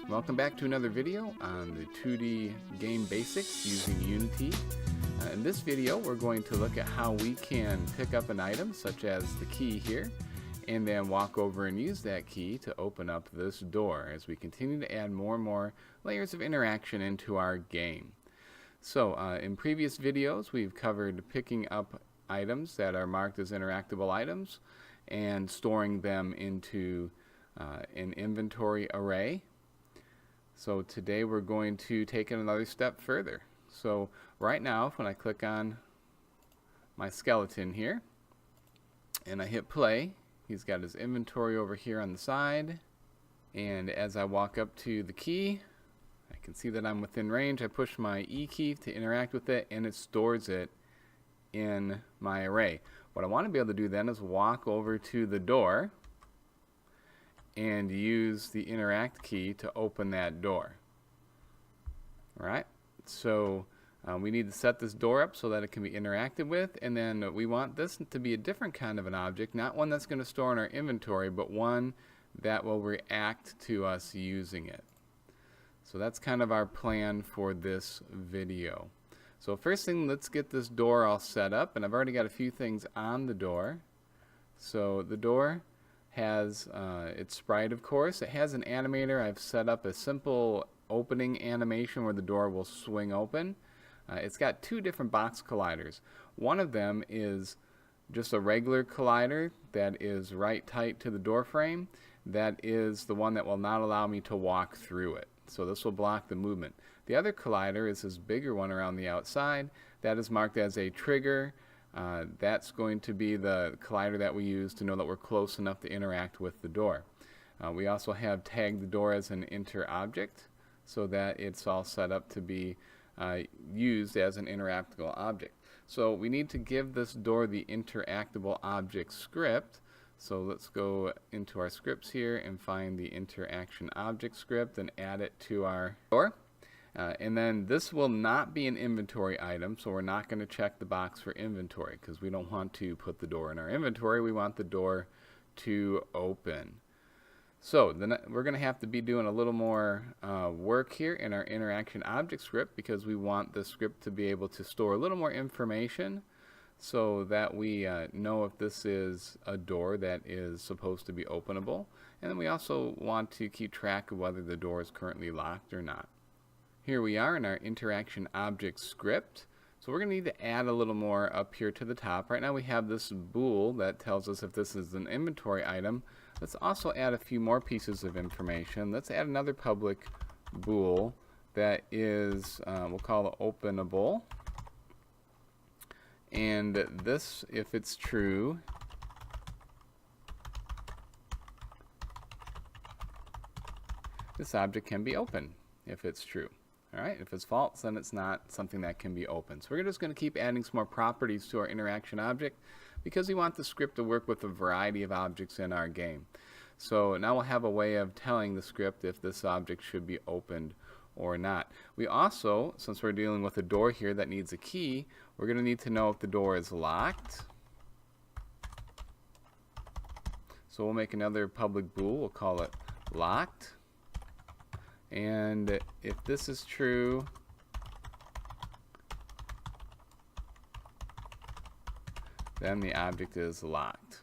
Welcome back to another video on the 2D game basics using Unity. In this video we're going to look at how we can pick up an item such as the key here and then walk over and use that key to open up this door as we continue to add more and more layers of interaction into our game. So in previous videos we've covered picking up items that are marked as interactable items and storing them into an inventory array. So today we're going to take it another step further. So right now when I click on my skeleton here and I hit play, he's got his inventory over here on the side, and as I walk up to the key I can see that I'm within range. I push my E key to interact with it and it stores it in my array. What I want to be able to do then is walk over to the door and use the interact key to open that door. Alright, so we need to set this door up so that it can be interacted with, and then we want this to be a different kind of an object, not one that's going to store in our inventory, but one that will react to us using it. So that's kind of our plan for this video. So first thing, let's get this door all set up, and I've already got a few things on the door. So the door has its sprite, of course. It has an animator. I've set up a simple opening animation where the door will swing open. It's got two different box colliders. One of them is just a regular collider that is right tight to the door frame. That is the one that will not allow me to walk through it. So this will block the movement. The other collider is this bigger one around the outside. That is marked as a trigger. That's going to be the collider that we use to know that we're close enough to interact with the door. We also have tagged the door as an inter object so that it's all set up to be used as an interactable object. So we need to give this door the interactable object script. So let's go into our scripts here and find the interaction object script and add it to our door. And then this will not be an inventory item, so we're not going to check the box for inventory because we don't want to put the door in our inventory. We want the door to open. So then we're going to have to be doing a little more work here in our interaction object script because we want the script to be able to store a little more information so that we know if this is a door that is supposed to be openable. And then we also want to keep track of whether the door is currently locked or not. Here we are in our interaction object script. So we're going to need to add a little more up here to the top. Right now we have this bool that tells us if this is an inventory item. Let's also add a few more pieces of information. Let's add another public bool that is, we'll call it openable. And this, if it's true, this object can be open if it's true. Alright, if it's false, then it's not something that can be open. So we're just going to keep adding some more properties to our interaction object because we want the script to work with a variety of objects in our game. So now we'll have a way of telling the script if this object should be opened or not. We also, since we're dealing with a door here that needs a key, we're going to need to know if the door is locked. So we'll make another public bool. We'll call it locked. And if this is true, then the object is locked.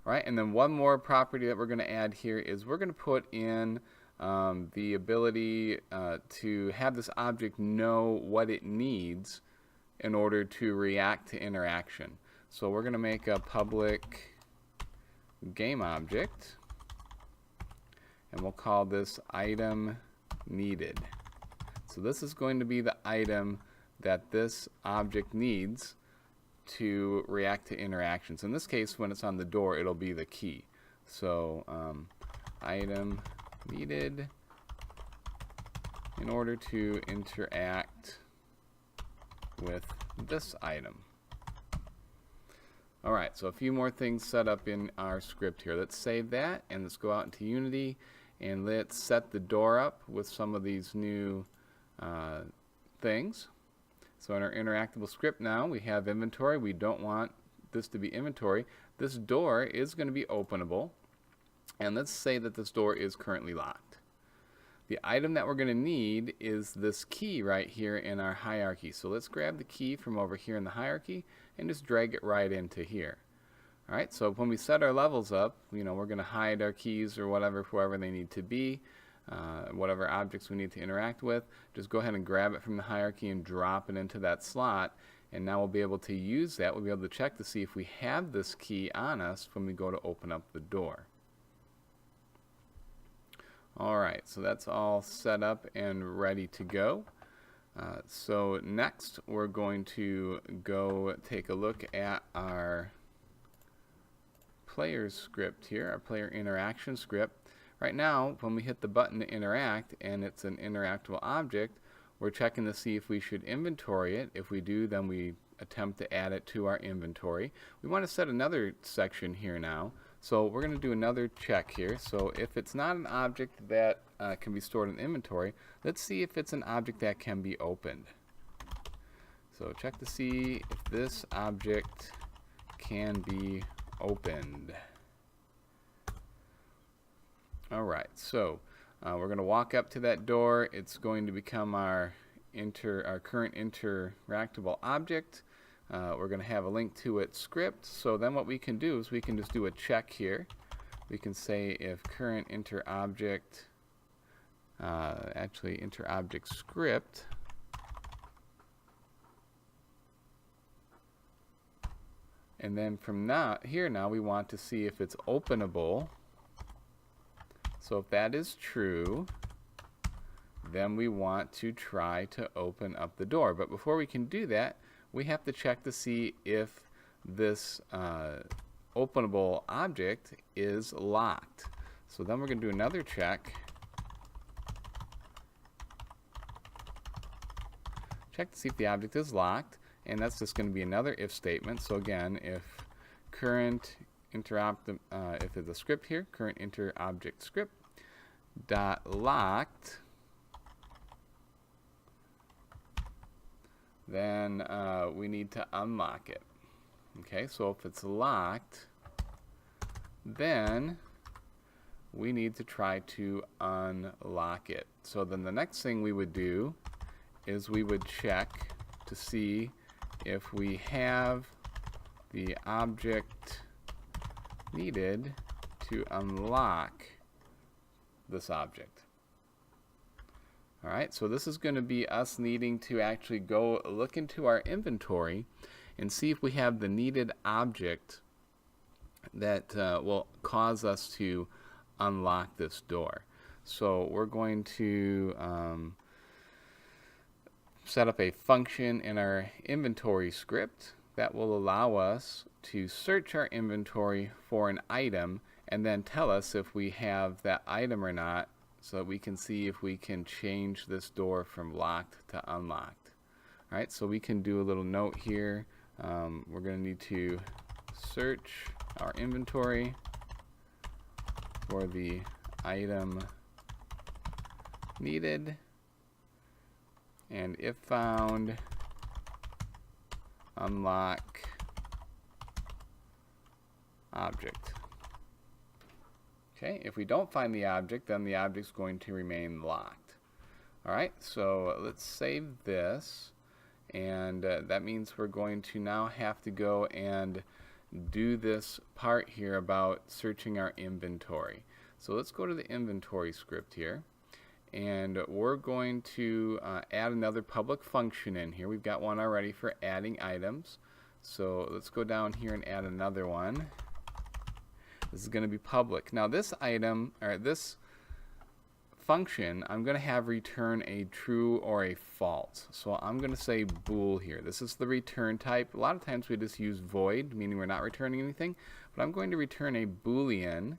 Alright, and then one more property that we're going to add here is we're going to put in the ability to have this object know what it needs in order to react to interaction. So we're going to make a public game object, and we'll call this item needed. So this is going to be the item that this object needs to react to interactions. In this case, when it's on the door, it'll be the key. So item needed in order to interact with this item. Alright, so a few more things set up in our script here. Let's save that and let's go out into Unity and let's set the door up with some of these new things. So in our interactable script now, we have inventory. We don't want this to be inventory. This door is going to be openable. And let's say that this door is currently locked. The item that we're going to need is this key right here in our hierarchy. So let's grab the key from over here in the hierarchy and just drag it right into here. Alright, so when we set our levels up, we're going to hide our keys or whatever, wherever they need to be, whatever objects we need to interact with. Just go ahead and grab it from the hierarchy and drop it into that slot. And now we'll be able to use that. We'll be able to check to see if we have this key on us when we go to open up the door. Alright, so that's all set up and ready to go. So next we're going to go take a look at our player script here, our player interaction script. Right now, when we hit the button to interact and it's an interactable object, we're checking to see if we should inventory it. If we do, then we attempt to add it to our inventory. We want to set another section here now. So we're going to do another check here. So if it's not an object that can be stored in inventory, let's see if it's an object that can be opened. So check to see if this object can be opened. Alright, so we're going to walk up to that door. It's going to become our current interactable object. We're going to have a link to its script. So then what we can do is we can just do a check here. We can say if current interobject, actually interobject script, and then from here now we want to see if it's openable. So if that is true, then we want to try to open up the door. But before we can do that, we have to check to see if this openable object is locked. So then we're going to do another check. Check to see if the object is locked, and that's just going to be another if statement. So again, if current if it's a script here, current interobject script dot locked, then we need to unlock it. Okay, so if it's locked, then we need to try to unlock it. So then the next thing we would do is we would check to see if we have the object needed to unlock this object. Alright, so this is going to be us needing to actually go look into our inventory and see if we have the needed object that will cause us to unlock this door. So we're going to set up a function in our inventory script that will allow us to search our inventory for an item and then tell us if we have that item or not, so that we can see if we can change this door from locked to unlocked. Alright, so we can do a little note here. We're going to need to search our inventory for the item needed, and if found, unlock object. Okay, if we don't find the object, then the object's going to remain locked. Alright, so let's save this, and that means we're going to now have to go and do this part here about searching our inventory. So let's go to the inventory script here, and we're going to add another public function in here. We've got one already for adding items, so let's go down here and add another one. This is going to be public. Now this item, or this function, I'm going to have return a true or a false. So I'm going to say bool here. This is the return type. A lot of times we just use void, meaning we're not returning anything, but I'm going to return a boolean,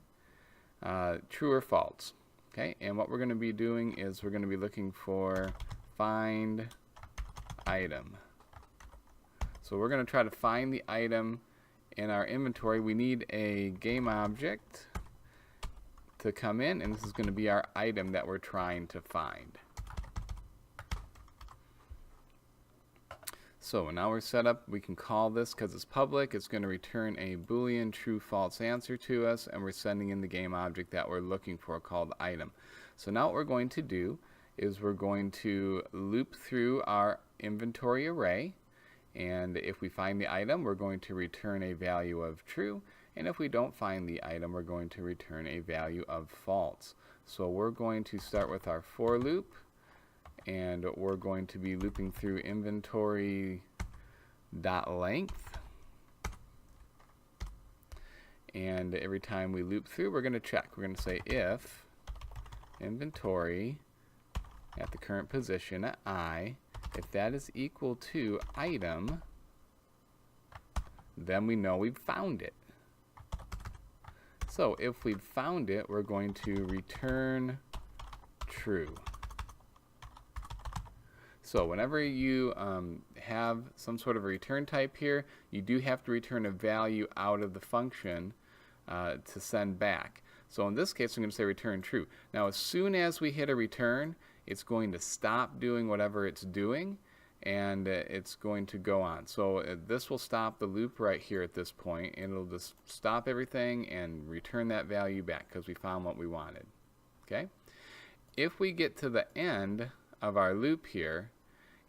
true or false. Okay, and what we're going to be doing is we're going to be looking for find item. So we're going to try to find the item in our inventory. We need a game object to come in, and this is going to be our item that we're trying to find. So now we're set up. We can call this, because it's public, it's going to return a Boolean true false answer to us, and we're sending in the game object that we're looking for called item. So now what we're going to do is we're going to loop through our inventory array, and if we find the item, we're going to return a value of true, and if we don't find the item, we're going to return a value of false. So we're going to start with our for loop, and we're going to be looping through inventory dot length, and every time we loop through, we're going to check. We're going to say if inventory at the current position at I, if that is equal to item, then we know we've found it. So if we've found it, we're going to return true. So whenever you have some sort of a return type here, you do have to return a value out of the function to send back. So in this case, I'm going to say return true. Now as soon as we hit a return, it's going to stop doing whatever it's doing, and it's going to go on. So this will stop the loop right here at this point, and it'll just stop everything and return that value back because we found what we wanted. Okay? If we get to the end of our loop here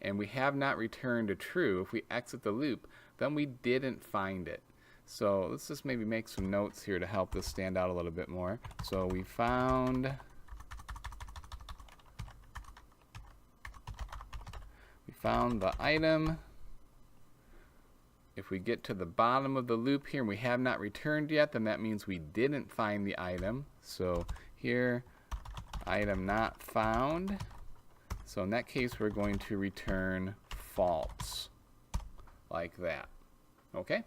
and we have not returned a true, if we exit the loop, then we didn't find it. So let's just maybe make some notes here to help this stand out a little bit more. So we found the item. If we get to the bottom of the loop here and we have not returned yet, then that means we didn't find the item. So here, item not found. So in that case, we're going to return false, like that. Okay?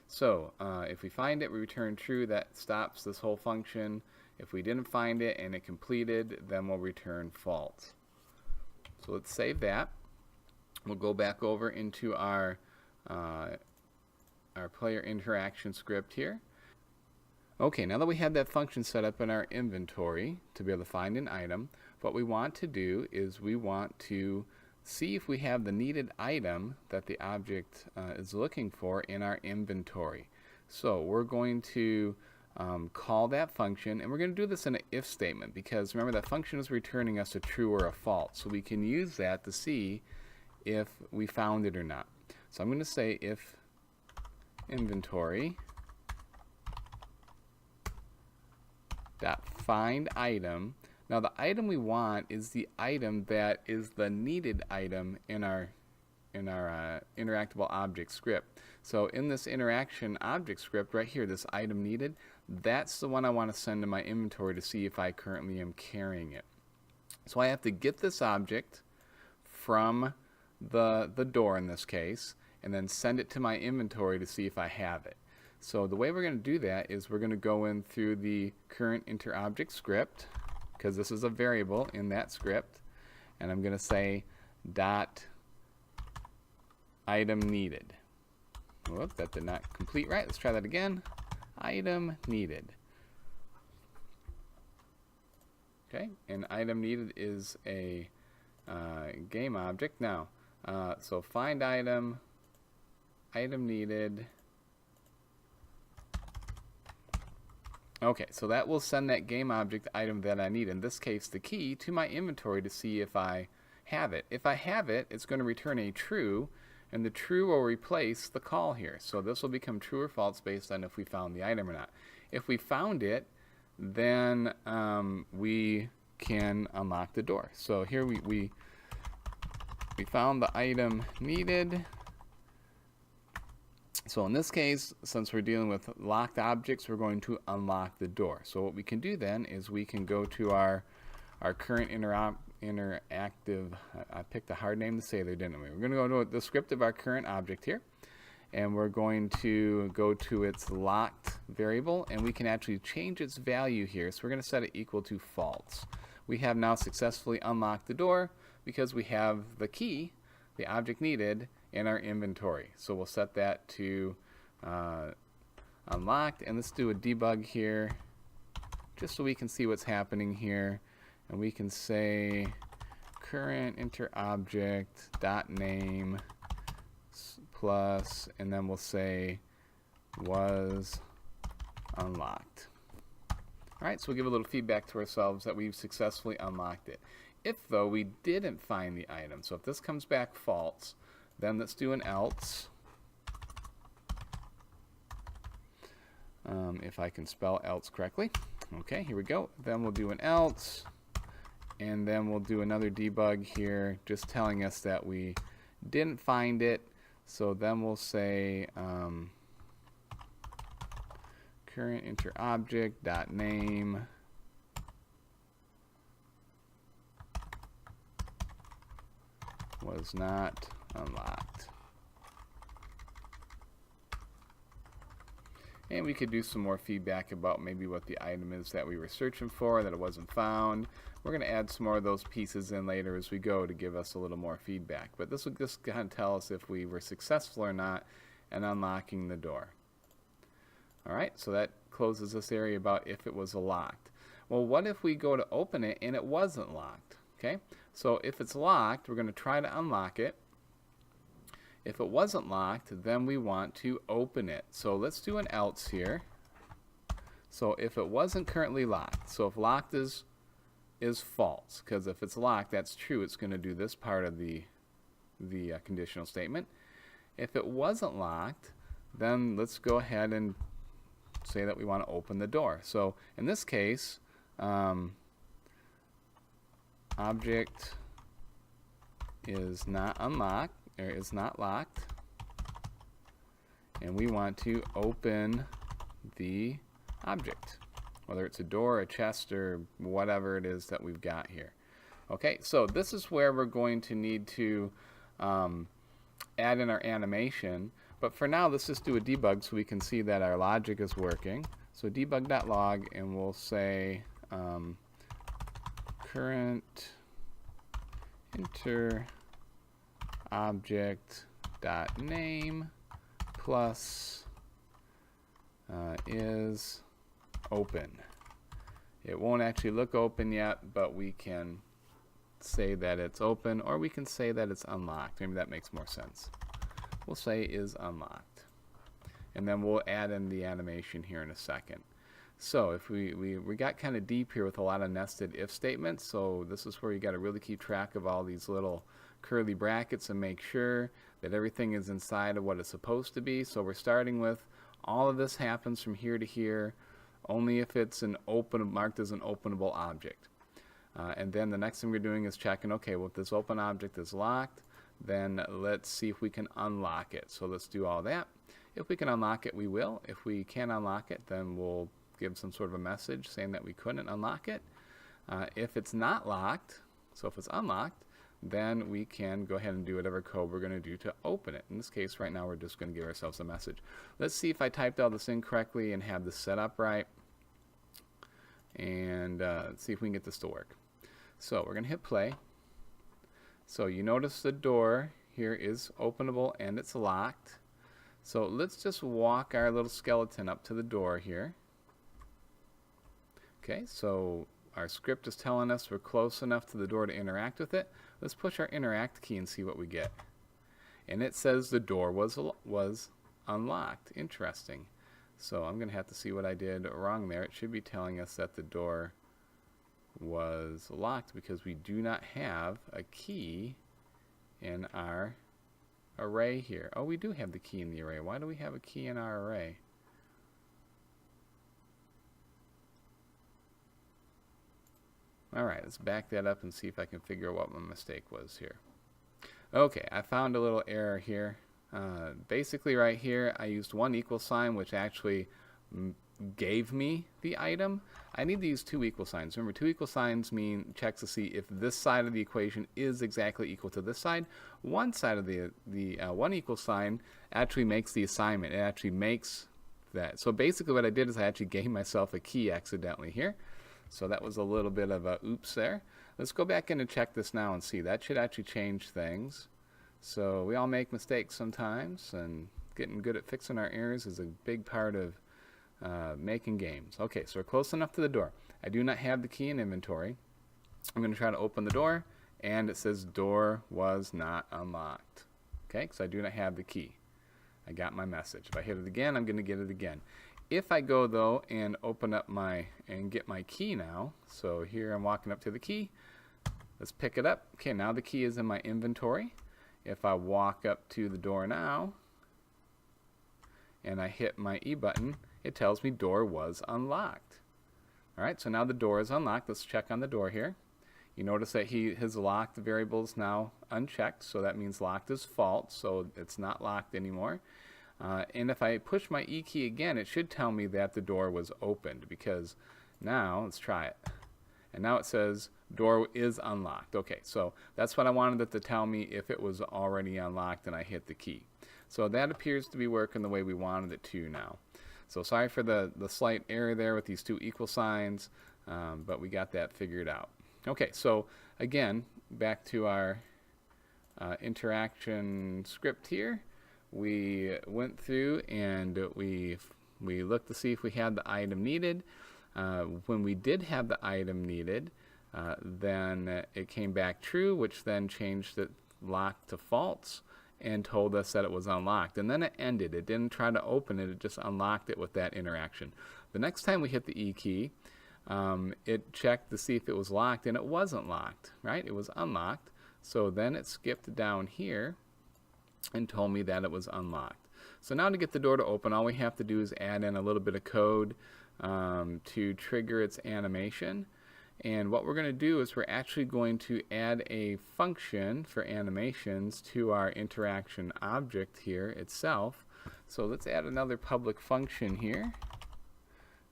So if we find it, we return true. That stops this whole function. If we didn't find it and it completed, then we'll return false. So let's save that. We'll go back over into our player interaction script here. Okay, now that we have that function set up in our inventory to be able to find an item, what we want to do is we want to see if we have the needed item that the object is looking for in our inventory. So we're going to call that function, and we're going to do this in an if statement, because remember that function is returning us a true or a false. So we can use that to see if we found it or not. So I'm going to say if inventory dot find item. Now the item we want is the item that is the needed item in our interactable object script. So in this interaction object script right here, this item needed, that's the one I want to send to my inventory to see if I currently am carrying it. So I have to get this object from the door in this case, and then send it to my inventory to see if I have it. So the way we're going to do that is we're going to go in through the current interObject script, because this is a variable in that script, and I'm going to say dot item needed. Whoop, that did not complete right. Let's try that again. Item needed. Okay, and item needed is a game object. Now, so find item, item needed. Okay, so that will send that game object item that I need, in this case the key, to my inventory to see if I have it. If I have it, it's going to return a true, and the true will replace the call here. So this will become true or false based on if we found the item or not. If we found it, then we can unlock the door. So here we found the item needed. So in this case, since we're dealing with locked objects, we're going to unlock the door. So what we can do then is we can go to our current interactive, I picked a hard name to say there, didn't we? We're going to go to the script of our current object here, and we're going to go to its locked variable, and we can actually change its value here. So we're going to set it equal to false. We have now successfully unlocked the door because we have the key, the object needed, in our inventory. So we'll set that to unlocked, and let's do a debug here just so we can see what's happening here. And we can say current interObject dot name plus, and then we'll say was unlocked. All right, so we'll give a little feedback to ourselves that we've successfully unlocked it. If, though, we didn't find the item, so if this comes back false, then let's do an else. If I can spell else correctly. Okay, here we go. Then we'll do an else, and then we'll do another debug here, just telling us that we didn't find it. So then we'll say current enter object dot name was not unlocked. And we could do some more feedback about maybe what the item is that we were searching for, that it wasn't found. We're going to add some more of those pieces in later as we go to give us a little more feedback. But this will just kind of tell us if we were successful or not in unlocking the door. Alright, so that closes this area about if it was locked. Well, what if we go to open it and it wasn't locked? Okay, so if it's locked, we're going to try to unlock it. If it wasn't locked, then we want to open it. So let's do an else here. So if it wasn't currently locked, so if locked is false, because if it's locked, that's true, it's going to do this part of the conditional statement. If it wasn't locked, then let's go ahead and say that we want to open the door. So in this case, object is not unlocked, or is not locked, and we want to open the object, whether it's a door, a chest, or whatever it is that we've got here. Okay, so this is where we're going to need to add in our animation, but for now let's just do a debug so we can see that our logic is working. So debug.log, and we'll say current enter object dot name plus is open. It won't actually look open yet, but we can say that it's open, or we can say that it's unlocked. Maybe that makes more sense. We'll say is unlocked, and then we'll add in the animation here in a second. So if we got kind of deep here with a lot of nested if statements, so this is where you got to really keep track of all these little curly brackets and make sure that everything is inside of what it's supposed to be. So we're starting with all of this happens from here to here only if it's marked as an openable object. And then the next thing we're doing is checking, okay, well, if this open object is locked, then let's see if we can unlock it. So let's do all that. If we can unlock it, we will. If we can't unlock it, then we'll give some sort of a message saying that we couldn't unlock it. If it's not locked, so if it's unlocked, then we can go ahead and do whatever code we're going to do to open it. In this case, right now, we're just going to give ourselves a message. Let's see if I typed all this in correctly and have this set up right, and see if we can get this to work. So we're going to hit play. So you notice the door here is openable and it's locked. So let's just walk our little skeleton up to the door here. Okay, so our script is telling us we're close enough to the door to interact with it. Let's push our interact key and see what we get. And it says the door was unlocked. Interesting. So I'm going to have to see what I did wrong there. It should be telling us that the door was locked because we do not have a key in our array here. Oh, we do have the key in the array. Why do we have a key in our array? Alright, let's back that up and see if I can figure out what my mistake was here. Okay, I found a little error here. Basically right here I used one equal sign, which actually gave me the item. I need to use two equal signs. Remember, two equal signs checks to see if this side of the equation is exactly equal to this side. One side of the one equal sign actually makes the assignment. It actually makes that. So basically what I did is I actually gave myself a key accidentally here. So that was a little bit of a oops there. Let's go back in and check this now and see. That should actually change things. So we all make mistakes sometimes, and getting good at fixing our errors is a big part of making games. Okay, so we're close enough to the door. I do not have the key in inventory. I'm going to try to open the door, and it says door was not unlocked. Okay, because I do not have the key. I got my message. If I hit it again, I'm going to get it again. If I go though and open up and get my key now, so here I'm walking up to the key, let's pick it up. Okay, now the key is in my inventory. If I walk up to the door now and I hit my E button, it tells me door was unlocked. Alright, so now the door is unlocked. Let's check on the door here. You notice that his locked variable is now unchecked, so that means locked is false, so it's not locked anymore. And if I push my E key again, it should tell me that the door was opened, because now, let's try it. And now it says door is unlocked. Okay, so that's what I wanted it to tell me if it was already unlocked and I hit the key. So that appears to be working the way we wanted it to now. So sorry for the slight error there with these two equal signs, but we got that figured out. Okay, so again, back to our interaction script here. We went through and we looked to see if we had the item needed. When we did have the item needed, then it came back true, which then changed it locked to false and told us that it was unlocked. And then it ended. It didn't try to open it, it just unlocked it with that interaction. The next time we hit the E key, it checked to see if it was locked, and it wasn't locked, right? It was unlocked. So then it skipped down here and told me that it was unlocked. So now to get the door to open, all we have to do is add in a little bit of code to trigger its animation. And what we're going to do is we're actually going to add a function for animations to our interaction object here itself. So let's add another public function here.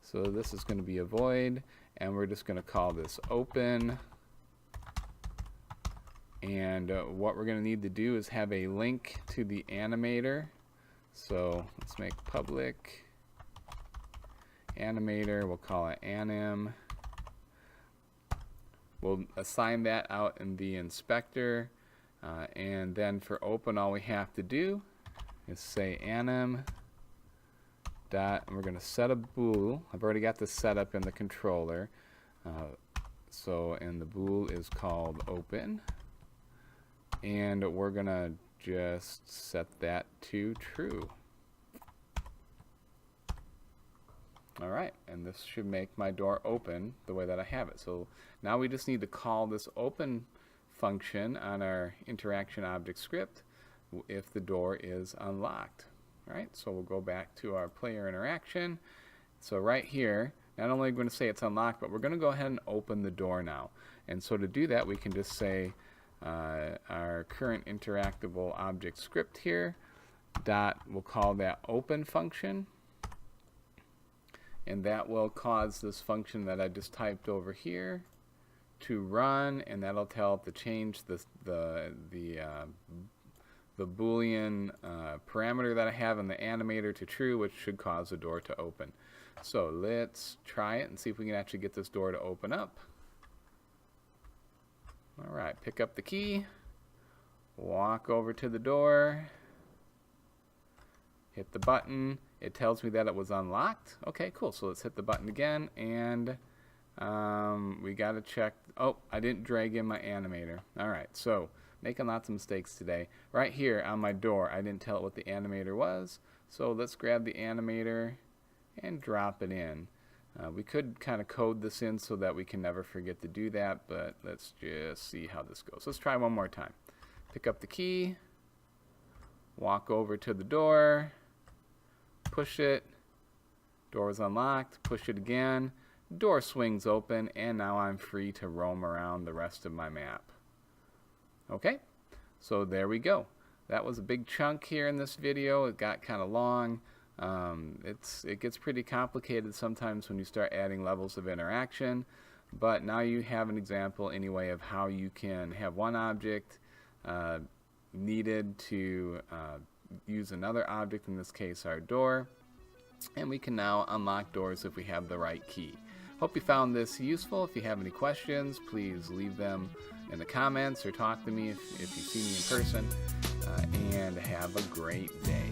So this is going to be a void, and we're just going to call this open. And what we're going to need to do is have a link to the animator. So let's make public animator. We'll call it anim. We'll assign that out in the inspector, and then for open, all we have to do is say anim dot, and we're going to set a bool. I've already got this set up in the controller, and the bool is called open, and we're going to just set that to true. Alright, and this should make my door open the way that I have it. So now we just need to call this open function on our interaction object script if the door is unlocked. Alright, so we'll go back to our player interaction. So right here, not only are we going to say it's unlocked, but we're going to go ahead and open the door now. And so to do that, we can just say our current interactable object script here, dot, we'll call that open function. And that will cause this function that I just typed over here to run, and that'll tell it to change the Boolean parameter that I have in the animator to true, which should cause the door to open. So let's try it and see if we can actually get this door to open up. Alright, pick up the key, walk over to the door, hit the button. It tells me that it was unlocked. Okay, cool. So let's hit the button again, and we got to check. Oh, I didn't drag in my animator. Alright, so making lots of mistakes today. Right here on my door, I didn't tell it what the animator was. So let's grab the animator and drop it in. We could kind of code this in so that we can never forget to do that, but let's just see how this goes. Let's try one more time. Pick up the key, walk over to the door, push it, door is unlocked, push it again, door swings open, and now I'm free to roam around the rest of my map. Okay, so there we go. That was a big chunk here in this video. It got kind of long. It gets pretty complicated sometimes when you start adding levels of interaction, but now you have an example anyway of how you can have one object needed to use another object, in this case our door, and we can now unlock doors if we have the right key. Hope you found this useful. If you have any questions, please leave them in the comments or talk to me if you see me in person, and have a great day.